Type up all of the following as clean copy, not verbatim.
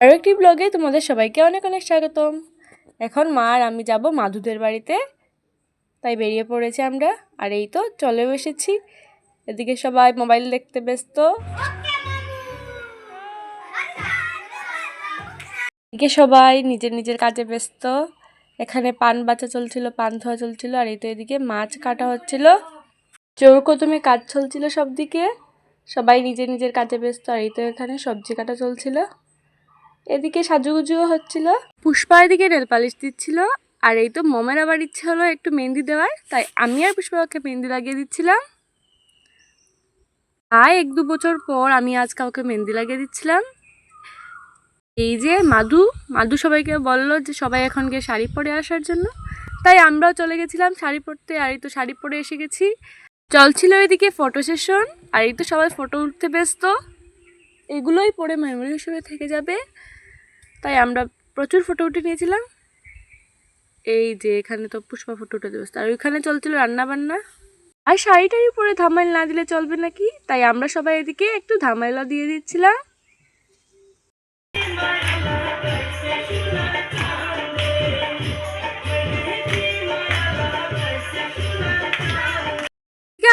আরও একটি ব্লগে তোমাদের সবাইকে অনেক অনেক স্বাগতম। এখন মা আর আমি যাব মাধুদের বাড়িতে, তাই বেরিয়ে পড়েছি আমরা। আর এই তো চলেও এসেছি। এদিকে সবাই মোবাইল দেখতে ব্যস্ত, এদিকে সবাই নিজের নিজের কাজে ব্যস্ত। এখানে পান বাছা চলছিল, পান ধোয়া চলছিল, আর এই তো এদিকে মাছ কাটা হচ্ছিল। চৌকোতুমে কাজ চলছিল সব দিকে, সবাই নিজের নিজের কাজে ব্যস্ত। আর এই তো এখানে সবজি কাটা চলছিল, এদিকে সাজুগুজুও হচ্ছিল। পুষ্পা এদিকে নেল পালিশ দিচ্ছিল। আর এই তো মমের আবার ইচ্ছে হলো একটু মেহেন্দি দেওয়ার, তাই আমি আর পুষ্পাকে মেহেন্দি লাগিয়ে দিচ্ছিলাম। আর 1-2 বছর পর আমি আজ কাউকে মেহেন্দি লাগিয়ে দিচ্ছিলাম। এই যে মাধু মাধু সবাইকে বললো যে সবাই এখন গিয়ে শাড়ি পরে আসার জন্য, তাই আমরাও চলে গেছিলাম শাড়ি পরতে। আর এই তো শাড়ি পরে এসে গেছি। চলছিল এদিকে ফটো সেশন, আর এই তো সবাই ফটো উঠতে ব্যস্ত। এগুলোই পরে মেমোরি হিসেবে থেকে যাবে, তাই আমরা প্রচুর ফটো উঠে নিয়েছিলাম। এই যে এখানে তো পুষ্পা ফটো উঠাতে ব্যস্ত, আর ওইখানে চলছিল রান্না বান্না। আর শাড়িটাই পরে ধামাইল না দিলে চলবে নাকি, তাই আমরা সবাই এদিকে একটু ধামাইলা দিয়ে দিচ্ছিলাম।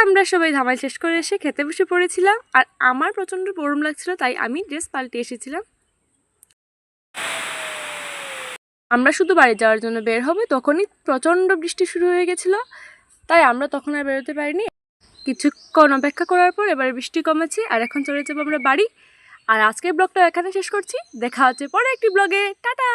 আমরা সবাই ধামাইল শেষ করে এসে খেতে বসে পড়েছিলাম। আর আমার প্রচণ্ড গরম লাগছিল, তাই আমি ড্রেস পাল্টে এসেছিলাম। আমরা শুধু বাড়ি যাওয়ার জন্য বের হবে, তখনই প্রচণ্ড বৃষ্টি শুরু হয়ে গেছিলো, তাই আমরা তখন আর বেরোতে পারিনি। কিছুক্ষণ অপেক্ষা করার পর এবার বৃষ্টি কমেছে, আর এখন চলে যাবো আমরা বাড়ি। আর আজকের ব্লগটা এখানে শেষ করছি। দেখা হচ্ছে পরে একটি ব্লগে। টাটা।